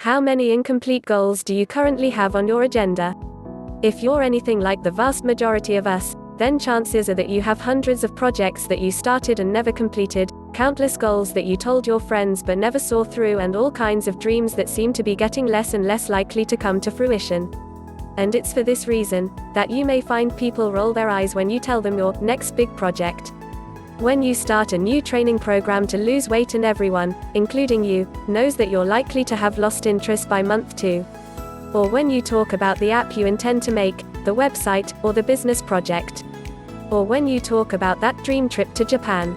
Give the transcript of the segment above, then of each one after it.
How many incomplete goals do you currently have on your agenda? If you're anything like the vast majority of us, then chances are that you have hundreds of projects that you started and never completed, countless goals that you told your friends but never saw through, and all kinds of dreams that seem to be getting less and less likely to come to fruition. And it's for this reason that you may find people roll their eyes when you tell them your next big project. When you start a new training program to lose weight and everyone, including you, knows that you're likely to have lost interest by month 2. Or when you talk about the app you intend to make, the website, or the business project. Or when you talk about that dream trip to Japan.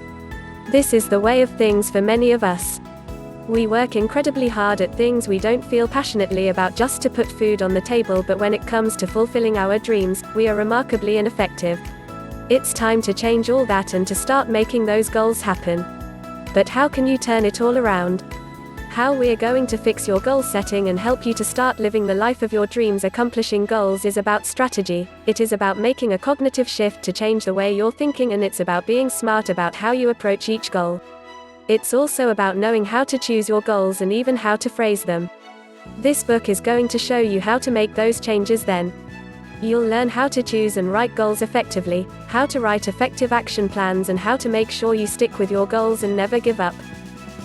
This is the way of things for many of us. We work incredibly hard at things we don't feel passionately about just to put food on the table, but when it comes to fulfilling our dreams, we are remarkably ineffective. It's time to change all that and to start making those goals happen. But how can you turn it all around? How we're going to fix your goal setting and help you to start living the life of your dreams. Accomplishing goals is about strategy. It is about making a cognitive shift to change the way you're thinking, and it's about being smart about how you approach each goal. It's also about knowing how to choose your goals and even how to phrase them. This book is going to show you how to make those changes. Then you'll learn how to choose and write goals effectively, how to write effective action plans, and how to make sure you stick with your goals and never give up.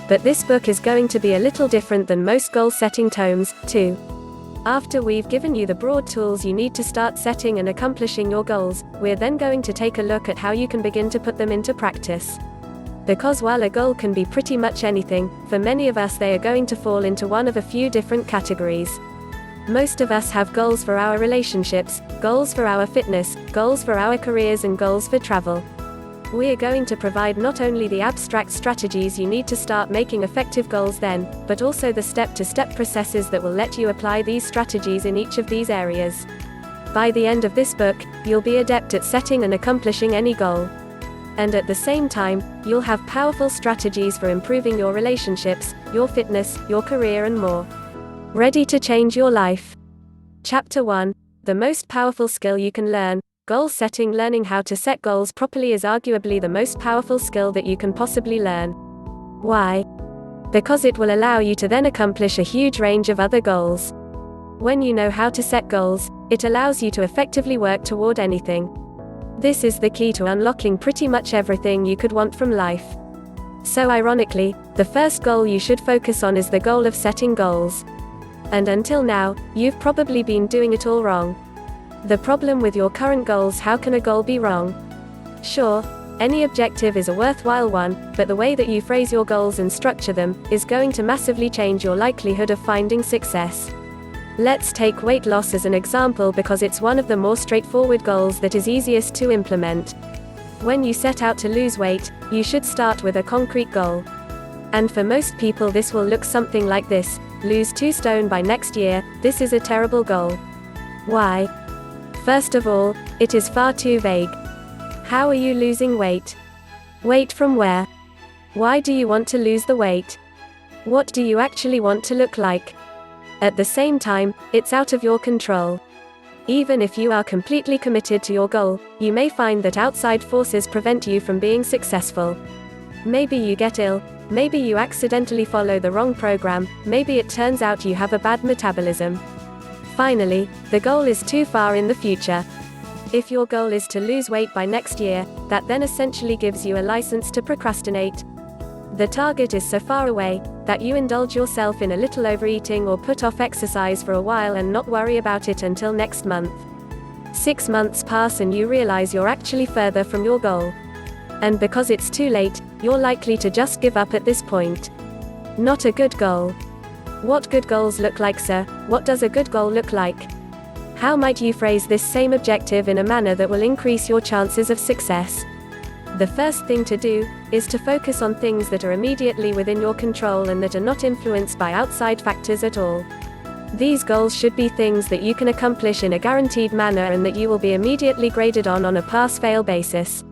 But this book is going to be a little different than most goal-setting tomes, too. After we've given you the broad tools you need to start setting and accomplishing your goals, we're then going to take a look at how you can begin to put them into practice. Because while a goal can be pretty much anything, for many of us they are going to fall into one of a few different categories. Most of us have goals for our relationships, goals for our fitness, goals for our careers, and goals for travel. We are going to provide not only the abstract strategies you need to start making effective goals then, but also the step-to-step processes that will let you apply these strategies in each of these areas. By the end of this book, you'll be adept at setting and accomplishing any goal. And at the same time, you'll have powerful strategies for improving your relationships, your fitness, your career, and more. Ready to change your life? Chapter 1. The most powerful skill you can learn. Goal setting. Learning how to set goals properly is arguably the most powerful skill that you can possibly learn. Why? Because it will allow you to then accomplish a huge range of other goals. When you know how to set goals, it allows you to effectively work toward anything. This is the key to unlocking pretty much everything you could want from life. So ironically, the first goal you should focus on is the goal of setting goals. And until now, you've probably been doing it all wrong. The problem with your current goals: how can a goal be wrong? Sure, any objective is a worthwhile one, but the way that you phrase your goals and structure them is going to massively change your likelihood of finding success. Let's take weight loss as an example because it's one of the more straightforward goals that is easiest to implement. When you set out to lose weight, you should start with a concrete goal. And for most people this will look something like this: lose 2 stone by next year. This is a terrible goal. Why? First of all, it is far too vague. How are you losing weight? Weight from where? Why do you want to lose the weight? What do you actually want to look like? At the same time, it's out of your control. Even if you are completely committed to your goal, you may find that outside forces prevent you from being successful. Maybe you get ill, maybe you accidentally follow the wrong program, maybe it turns out you have a bad metabolism. Finally, the goal is too far in the future. If your goal is to lose weight by next year, that then essentially gives you a license to procrastinate. The target is so far away that you indulge yourself in a little overeating or put off exercise for a while and not worry about it until next month. 6 months pass and you realize you're actually further from your goal. And because it's too late, you're likely to just give up at this point. Not a good goal. What good goals look like, sir? What does a good goal look like? How might you phrase this same objective in a manner that will increase your chances of success? The first thing to do is to focus on things that are immediately within your control and that are not influenced by outside factors at all. These goals should be things that you can accomplish in a guaranteed manner and that you will be immediately graded on a pass-fail basis.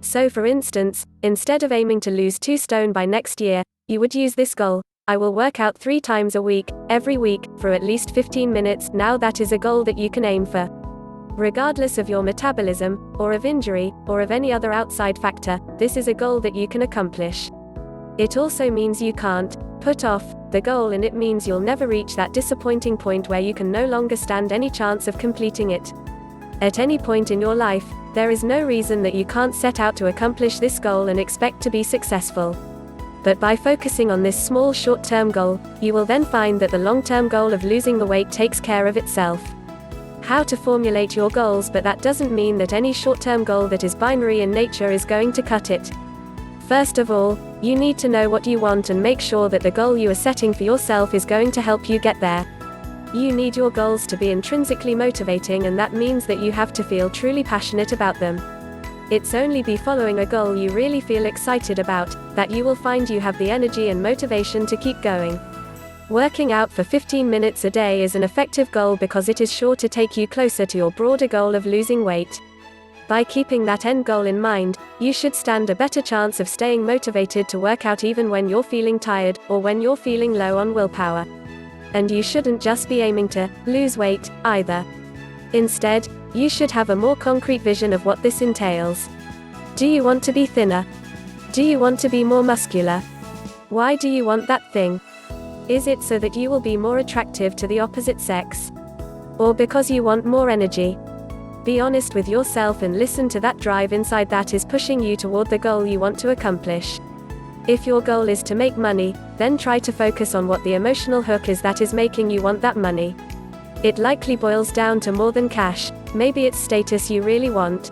So for instance, instead of aiming to lose 2 stone by next year, you would use this goal: I will work out 3 times a week, every week, for at least 15 minutes. Now that is a goal that you can aim for. Regardless of your metabolism, or of injury, or of any other outside factor, this is a goal that you can accomplish. It also means you can't put off the goal, and it means you'll never reach that disappointing point where you can no longer stand any chance of completing it. At any point in your life, there is no reason that you can't set out to accomplish this goal and expect to be successful. But by focusing on this small short-term goal, you will then find that the long-term goal of losing the weight takes care of itself. How to formulate your goals, but that doesn't mean that any short-term goal that is binary in nature is going to cut it. First of all, you need to know what you want and make sure that the goal you are setting for yourself is going to help you get there. You need your goals to be intrinsically motivating, and that means that you have to feel truly passionate about them. It's only by following a goal you really feel excited about that you will find you have the energy and motivation to keep going. Working out for 15 minutes a day is an effective goal because it is sure to take you closer to your broader goal of losing weight. By keeping that end goal in mind, you should stand a better chance of staying motivated to work out even when you're feeling tired, or when you're feeling low on willpower. And you shouldn't just be aiming to lose weight, either. Instead, you should have a more concrete vision of what this entails. Do you want to be thinner? Do you want to be more muscular? Why do you want that thing? Is it so that you will be more attractive to the opposite sex? Or because you want more energy? Be honest with yourself and listen to that drive inside that is pushing you toward the goal you want to accomplish. If your goal is to make money, then try to focus on what the emotional hook is that is making you want that money. It likely boils down to more than cash. Maybe it's status you really want.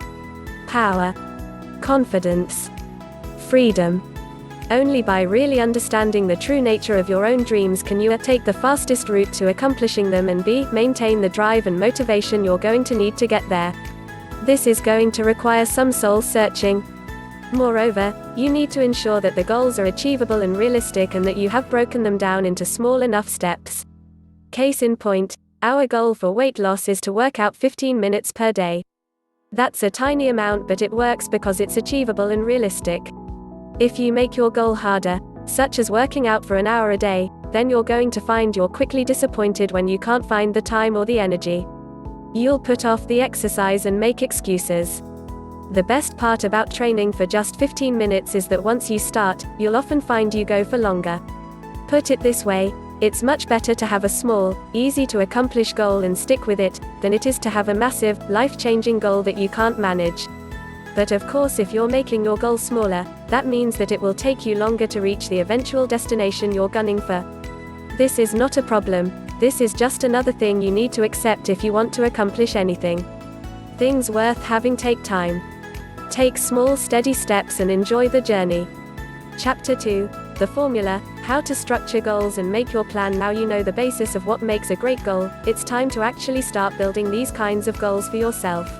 Power. Confidence. Freedom. Only by really understanding the true nature of your own dreams can you A, take the fastest route to accomplishing them, and B, maintain the drive and motivation you're going to need to get there. This is going to require some soul searching. Moreover, you need to ensure that the goals are achievable and realistic, and that you have broken them down into small enough steps. Case in point, our goal for weight loss is to work out 15 minutes per day. That's a tiny amount, but it works because it's achievable and realistic. If you make your goal harder, such as working out for an hour a day, then you're going to find you're quickly disappointed when you can't find the time or the energy. You'll put off the exercise and make excuses. The best part about training for just 15 minutes is that once you start, you'll often find you go for longer. Put it this way, it's much better to have a small, easy-to-accomplish goal and stick with it, than it is to have a massive, life-changing goal that you can't manage. But of course, if you're making your goal smaller, that means that it will take you longer to reach the eventual destination you're gunning for. This is not a problem. This is just another thing you need to accept if you want to accomplish anything. Things worth having take time. Take small, steady steps and enjoy the journey. Chapter 2. The Formula, How to Structure Goals and Make Your Plan. Now you know the basis of what makes a great goal, it's time to actually start building these kinds of goals for yourself.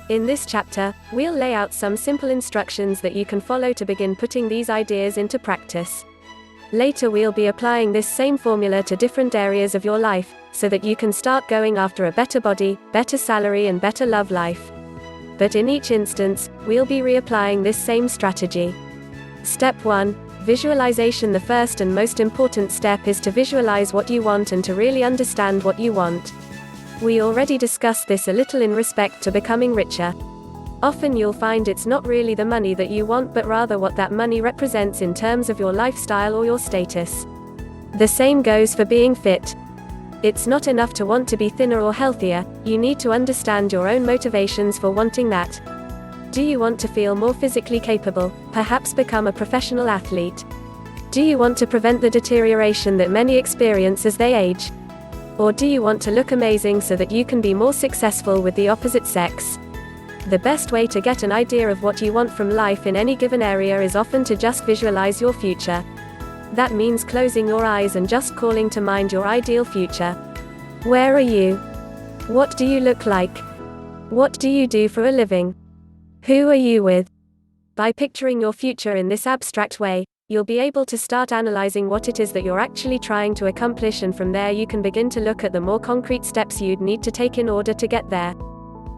In this chapter, we'll lay out some simple instructions that you can follow to begin putting these ideas into practice. Later we'll be applying this same formula to different areas of your life, so that you can start going after a better body, better salary and better love life. But in each instance, we'll be reapplying this same strategy. Step 1. Visualization. The first and most important step is to visualize what you want and to really understand what you want. We already discussed this a little in respect to becoming richer. Often you'll find it's not really the money that you want, but rather what that money represents in terms of your lifestyle or your status. The same goes for being fit. It's not enough to want to be thinner or healthier, you need to understand your own motivations for wanting that. Do you want to feel more physically capable, perhaps become a professional athlete? Do you want to prevent the deterioration that many experience as they age? Or do you want to look amazing so that you can be more successful with the opposite sex? The best way to get an idea of what you want from life in any given area is often to just visualize your future. That means closing your eyes and just calling to mind your ideal future. Where are you? What do you look like? What do you do for a living? Who are you with? By picturing your future in this abstract way, you'll be able to start analyzing what it is that you're actually trying to accomplish, and from there you can begin to look at the more concrete steps you'd need to take in order to get there.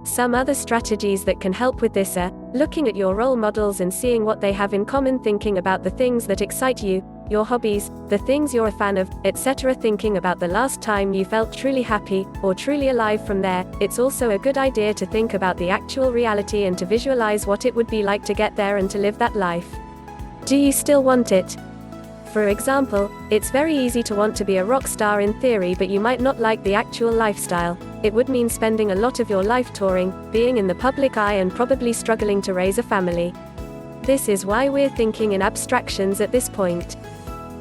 Some other strategies that can help with this are looking at your role models and seeing what they have in common, thinking about the things that excite you, your hobbies, the things you're a fan of, etc. Thinking about the last time you felt truly happy, or truly alive. From there, it's also a good idea to think about the actual reality and to visualize what it would be like to get there and to live that life. Do you still want it? For example, it's very easy to want to be a rock star in theory, but you might not like the actual lifestyle. It would mean spending a lot of your life touring, being in the public eye, and probably struggling to raise a family. This is why we're thinking in abstractions at this point.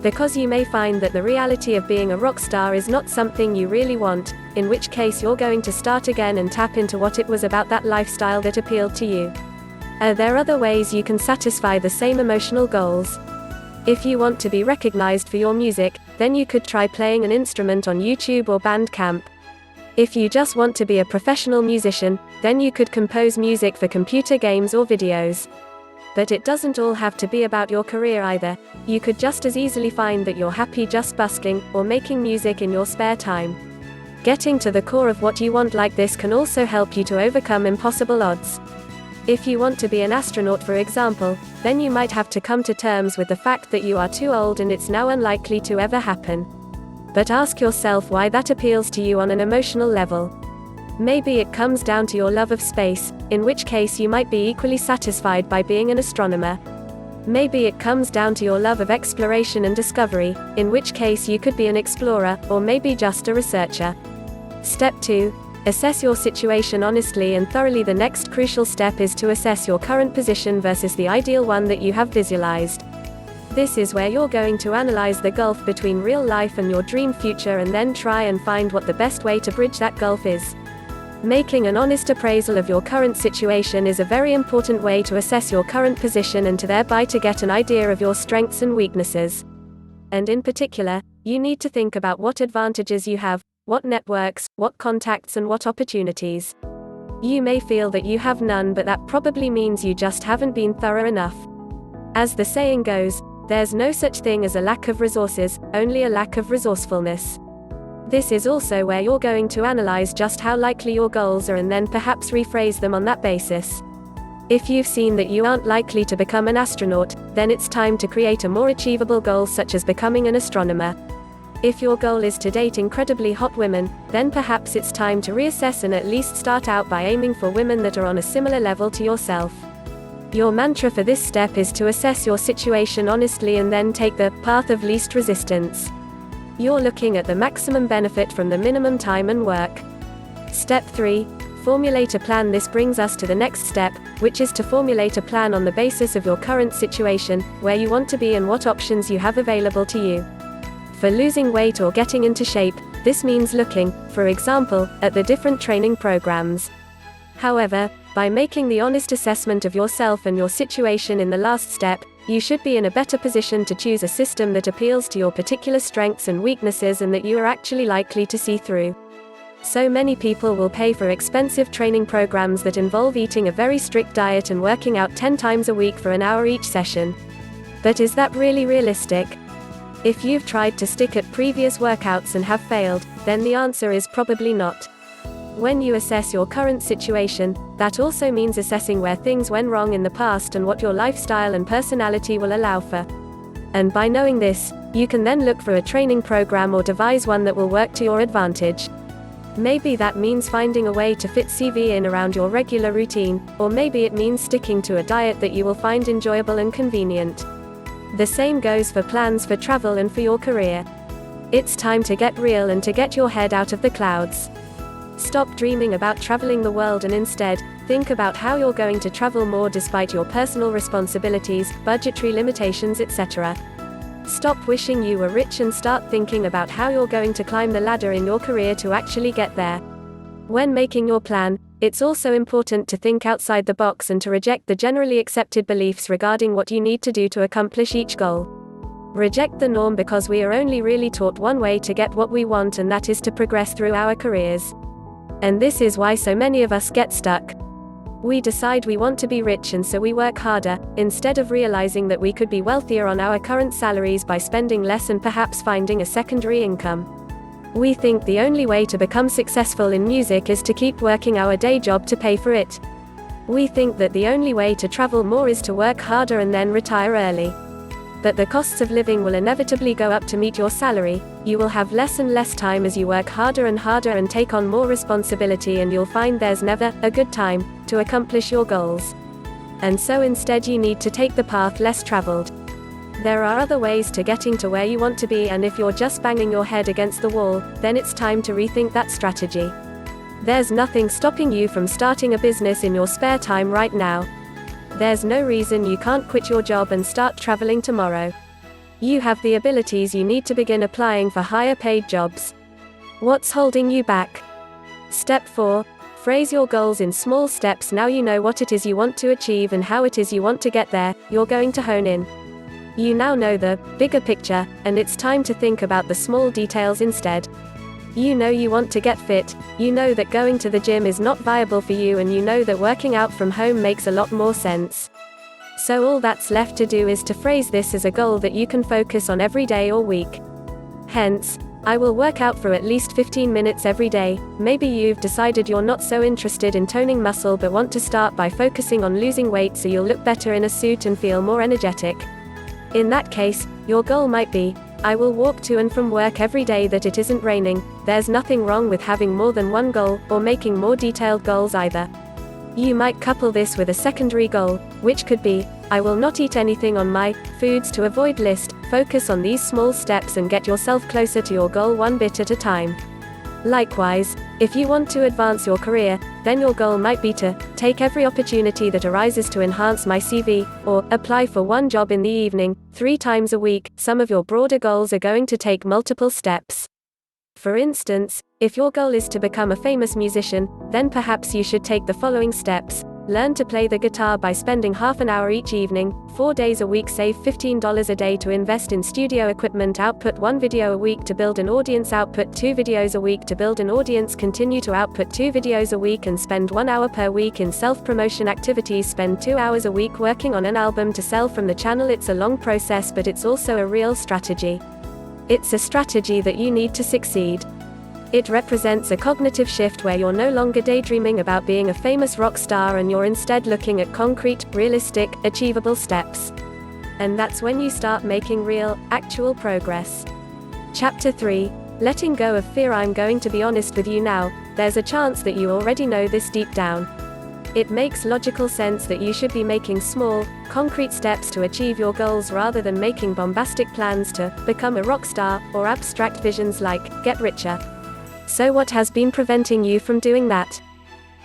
Because you may find that the reality of being a rock star is not something you really want, in which case you're going to start again and tap into what it was about that lifestyle that appealed to you. Are there other ways you can satisfy the same emotional goals? If you want to be recognized for your music, then you could try playing an instrument on YouTube or Bandcamp. If you just want to be a professional musician, then you could compose music for computer games or videos. But it doesn't all have to be about your career either. You could just as easily find that you're happy just busking, or making music in your spare time. Getting to the core of what you want like this can also help you to overcome impossible odds. If you want to be an astronaut, for example, then you might have to come to terms with the fact that you are too old and it's now unlikely to ever happen. But ask yourself why that appeals to you on an emotional level. Maybe it comes down to your love of space, in which case you might be equally satisfied by being an astronomer. Maybe it comes down to your love of exploration and discovery, in which case you could be an explorer, or maybe just a researcher. Step 2. Assess your situation honestly and thoroughly. The next crucial step is to assess your current position versus the ideal one that you have visualized. This is where you're going to analyze the gulf between real life and your dream future, and then try and find what the best way to bridge that gulf is. Making an honest appraisal of your current situation is a very important way to assess your current position and to thereby to get an idea of your strengths and weaknesses. And in particular, you need to think about what advantages you have, what networks, what contacts, and what opportunities. You may feel that you have none, but that probably means you just haven't been thorough enough. As the saying goes, there's no such thing as a lack of resources, only a lack of resourcefulness. This is also where you're going to analyze just how likely your goals are and then perhaps rephrase them on that basis. If you've seen that you aren't likely to become an astronaut, then it's time to create a more achievable goal, such as becoming an astronomer. If your goal is to date incredibly hot women, then perhaps it's time to reassess and at least start out by aiming for women that are on a similar level to yourself. Your mantra for this step is to assess your situation honestly and then take the path of least resistance. You're looking at the maximum benefit from the minimum time and work. Step 3. Formulate a plan. This brings us to the next step, which is to formulate a plan on the basis of your current situation, where you want to be and what options you have available to you. For losing weight or getting into shape, this means looking, for example, at the different training programs. However, by making the honest assessment of yourself and your situation in the last step, you should be in a better position to choose a system that appeals to your particular strengths and weaknesses and that you are actually likely to see through. So many people will pay for expensive training programs that involve eating a very strict diet and working out 10 times a week for an hour each session. But is that really realistic? If you've tried to stick at previous workouts and have failed, then the answer is probably not. When you assess your current situation, that also means assessing where things went wrong in the past and what your lifestyle and personality will allow for. And by knowing this, you can then look for a training program or devise one that will work to your advantage. Maybe that means finding a way to fit CV in around your regular routine, or maybe it means sticking to a diet that you will find enjoyable and convenient. The same goes for plans for travel and for your career. It's time to get real and to get your head out of the clouds. Stop dreaming about traveling the world and instead, think about how you're going to travel more despite your personal responsibilities, budgetary limitations, etc. Stop wishing you were rich and start thinking about how you're going to climb the ladder in your career to actually get there. When making your plan, it's also important to think outside the box and to reject the generally accepted beliefs regarding what you need to do to accomplish each goal. Reject the norm, because we are only really taught one way to get what we want, and that is to progress through our careers. And this is why so many of us get stuck. We decide we want to be rich and so we work harder, instead of realizing that we could be wealthier on our current salaries by spending less and perhaps finding a secondary income. We think the only way to become successful in music is to keep working our day job to pay for it. We think that the only way to travel more is to work harder and then retire early. But the costs of living will inevitably go up to meet your salary. You will have less and less time as you work harder and harder and take on more responsibility, and you'll find there's never a good time to accomplish your goals. And so instead you need to take the path less traveled. There are other ways to getting to where you want to be, and if you're just banging your head against the wall, then it's time to rethink that strategy. There's nothing stopping you from starting a business in your spare time right now. There's no reason you can't quit your job and start traveling tomorrow. You have the abilities you need to begin applying for higher paid jobs. What's holding you back? Step 4. Phrase your goals in small steps. Now you know what it is you want to achieve and how it is you want to get there, you're going to hone in. You now know the bigger picture, and it's time to think about the small details instead. You know you want to get fit, you know that going to the gym is not viable for you, and you know that working out from home makes a lot more sense. So all that's left to do is to phrase this as a goal that you can focus on every day or week. Hence, I will work out for at least 15 minutes every day. Maybe you've decided you're not so interested in toning muscle but want to start by focusing on losing weight so you'll look better in a suit and feel more energetic. In that case, your goal might be, I will walk to and from work every day that it isn't raining. There's nothing wrong with having more than one goal, or making more detailed goals either. You might couple this with a secondary goal, which could be, I will not eat anything on my foods to avoid list. Focus on these small steps and get yourself closer to your goal one bit at a time. Likewise, if you want to advance your career, then your goal might be to take every opportunity that arises to enhance my CV, or apply for one job in the evening, 3 times a week. Some of your broader goals are going to take multiple steps. For instance, if your goal is to become a famous musician, then perhaps you should take the following steps. Learn to play the guitar by spending half an hour each evening, 4 days a week. Save $15 a day to invest in studio equipment. Output 1 video a week to build an audience. Output 2 videos a week to build an audience. Continue to output 2 videos a week and spend 1 hour per week in self-promotion activities. Spend 2 hours a week working on an album to sell from the channel. It's a long process, but it's also a real strategy. It's a strategy that you need to succeed. It represents a cognitive shift where you're no longer daydreaming about being a famous rock star and you're instead looking at concrete, realistic, achievable steps. And that's when you start making real, actual progress. Chapter 3. Letting go of fear. I'm going to be honest with you now, there's a chance that you already know this deep down. It makes logical sense that you should be making small, concrete steps to achieve your goals rather than making bombastic plans to become a rock star, or abstract visions like, get richer. So what has been preventing you from doing that?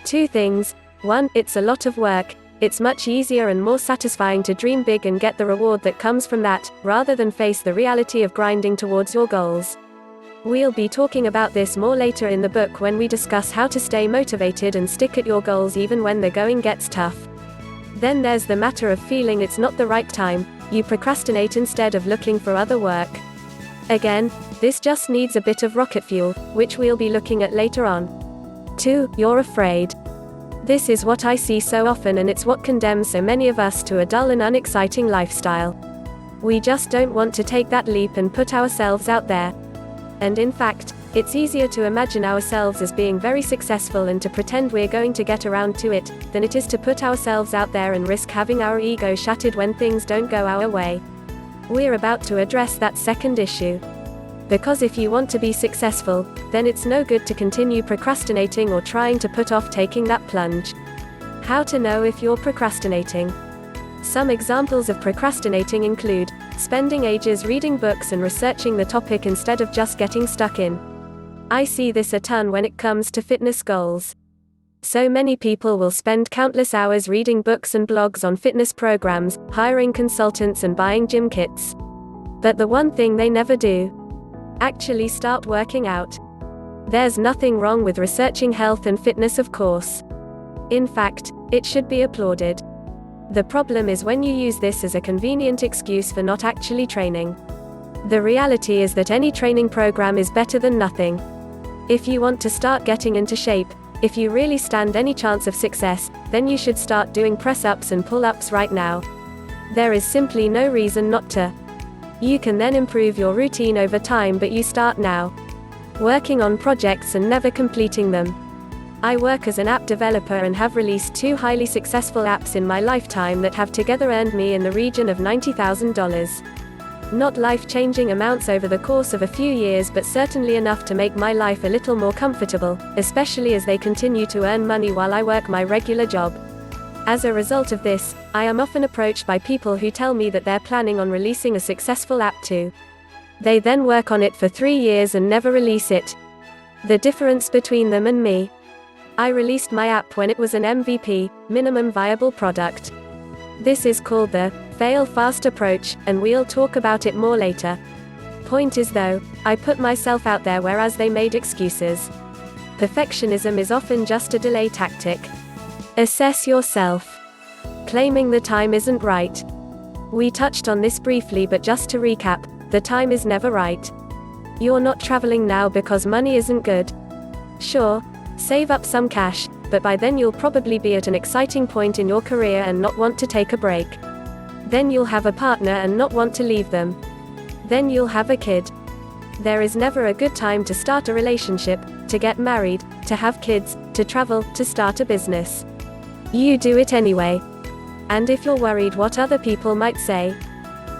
2 things. 1, it's a lot of work. It's much easier and more satisfying to dream big and get the reward that comes from that, rather than face the reality of grinding towards your goals. We'll be talking about this more later in the book when we discuss how to stay motivated and stick at your goals even when the going gets tough. Then there's the matter of feeling it's not the right time. You procrastinate instead of looking for other work. Again, this just needs a bit of rocket fuel, which we'll be looking at later on. 2, you're afraid. This is what I see so often, and it's what condemns so many of us to a dull and unexciting lifestyle. We just don't want to take that leap and put ourselves out there. And in fact, it's easier to imagine ourselves as being very successful and to pretend we're going to get around to it, than it is to put ourselves out there and risk having our ego shattered when things don't go our way. We're about to address that second issue. Because if you want to be successful, then it's no good to continue procrastinating or trying to put off taking that plunge. How to know if you're procrastinating. Some examples of procrastinating include spending ages reading books and researching the topic instead of just getting stuck in. I see this a ton when it comes to fitness goals. So many people will spend countless hours reading books and blogs on fitness programs, hiring consultants and buying gym kits. But the one thing they never do: actually start working out. There's nothing wrong with researching health and fitness, of course. In fact, it should be applauded. The problem is when you use this as a convenient excuse for not actually training. The reality is that any training program is better than nothing. If you want to start getting into shape, if you really stand any chance of success, then you should start doing press-ups and pull-ups right now. There is simply no reason not to. You can then improve your routine over time, but you start now. Working on projects and never completing them. I work as an app developer and have released 2 highly successful apps in my lifetime that have together earned me in the region of $90,000. Not life-changing amounts over the course of a few years, but certainly enough to make my life a little more comfortable, especially as they continue to earn money while I work my regular job. As a result of this, I am often approached by people who tell me that they're planning on releasing a successful app too. They then work on it for 3 years and never release it. The difference between them and me. I released my app when it was an MVP, minimum viable product. This is called the fail fast approach, and we'll talk about it more later. Point is though, I put myself out there whereas they made excuses. Perfectionism is often just a delay tactic. Assess yourself. Claiming the time isn't right. We touched on this briefly, but just to recap, the time is never right. You're not traveling now because money isn't good. Sure, save up some cash, but by then you'll probably be at an exciting point in your career and not want to take a break. Then you'll have a partner and not want to leave them. Then you'll have a kid. There is never a good time to start a relationship, to get married, to have kids, to travel, to start a business. You do it anyway. And if you're worried what other people might say,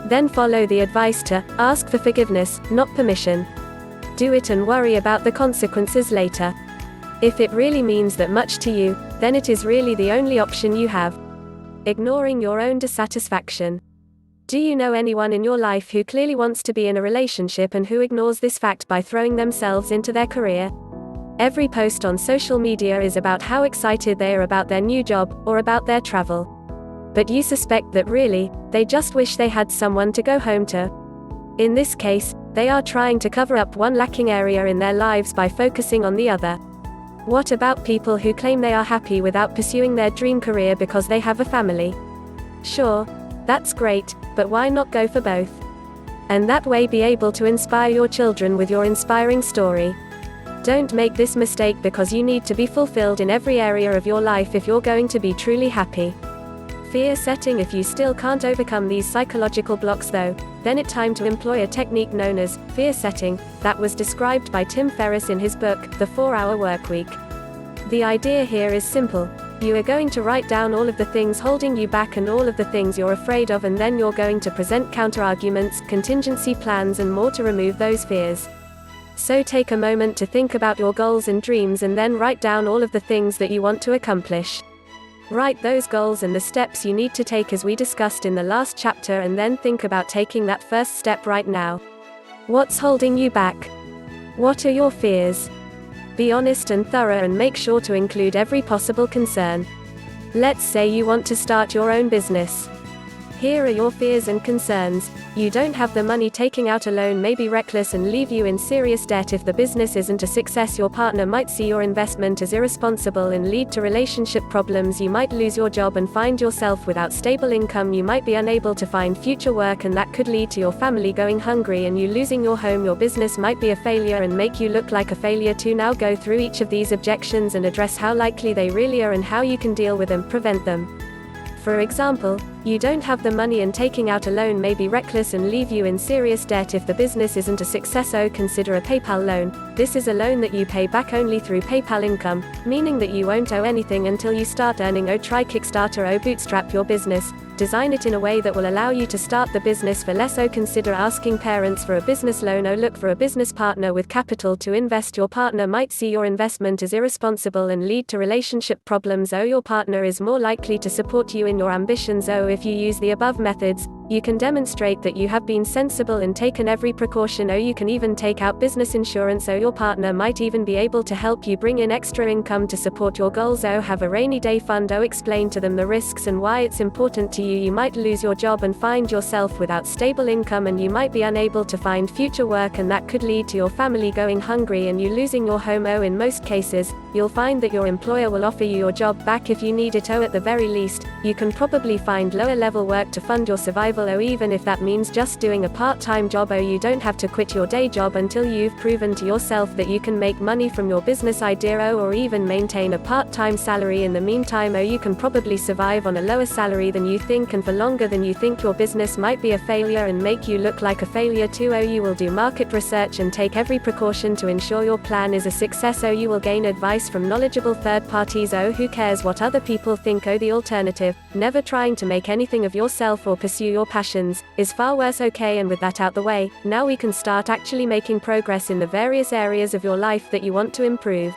then follow the advice to ask for forgiveness, not permission. Do it and worry about the consequences later. If it really means that much to you, then it is really the only option you have. Ignoring your own dissatisfaction. Do you know anyone in your life who clearly wants to be in a relationship and who ignores this fact by throwing themselves into their career? Every post on social media is about how excited they are about their new job, or about their travel. But you suspect that really, they just wish they had someone to go home to. In this case, they are trying to cover up one lacking area in their lives by focusing on the other. What about people who claim they are happy without pursuing their dream career because they have a family? Sure, that's great, but why not go for both? And that way be able to inspire your children with your inspiring story. Don't make this mistake because you need to be fulfilled in every area of your life if you're going to be truly happy. Fear setting. If you still can't overcome these psychological blocks though, then it's time to employ a technique known as fear setting, that was described by Tim Ferriss in his book, The 4-Hour Workweek. The idea here is simple. You are going to write down all of the things holding you back and all of the things you're afraid of, and then you're going to present counterarguments, contingency plans and more to remove those fears. So take a moment to think about your goals and dreams and then write down all of the things that you want to accomplish. Write those goals and the steps you need to take as we discussed in the last chapter, and then think about taking that first step right now. What's holding you back? What are your fears? Be honest and thorough and make sure to include every possible concern. Let's say you want to start your own business. Here are your fears and concerns. You don't have the money. Taking out a loan may be reckless and leave you in serious debt. If the business isn't a success, your partner might see your investment as irresponsible and lead to relationship problems. You might lose your job and find yourself without stable income. You might be unable to find future work, and that could lead to your family going hungry and you losing your home. Your business might be a failure and make you look like a failure too. Now go through each of these objections and address how likely they really are and how you can deal with and prevent them. For example, you don't have the money and taking out a loan may be reckless and leave you in serious debt. If the business isn't a success, consider a PayPal loan. This is a loan that you pay back only through PayPal income, meaning that you won't owe anything until you start earning. Try Kickstarter. Bootstrap your business. Design it in a way that will allow you to start the business for less. Consider asking parents for a business loan. Look for a business partner with capital to invest. Your partner might see your investment as irresponsible and lead to relationship problems. Your partner is more likely to support you in your ambitions. If you use the above methods, you can demonstrate that you have been sensible and taken every precaution. You can even take out business insurance. Your partner might even be able to help you bring in extra income to support your goals. Have a rainy day fund. Explain to them the risks and why it's important to you. You might lose your job and find yourself without stable income, and you might be unable to find future work, and that could lead to your family going hungry and you losing your home. In most cases, you'll find that your employer will offer you your job back if you need it. At the very least, you can probably find lower level work to fund your survival. Even if that means just doing a part-time job. You don't have to quit your day job until you've proven to yourself that you can make money from your business idea. Or even maintain a part-time salary in the meantime. You can probably survive on a lower salary than you think and for longer than you think. Your business might be a failure and make you look like a failure too. You will do market research and take every precaution to ensure your plan is a success. You will gain advice from knowledgeable third parties. Who cares what other people think? The alternative, never trying to make anything of yourself or pursue your passions, is far worse. And with that out the way, now we can start actually making progress in the various areas of your life that you want to improve.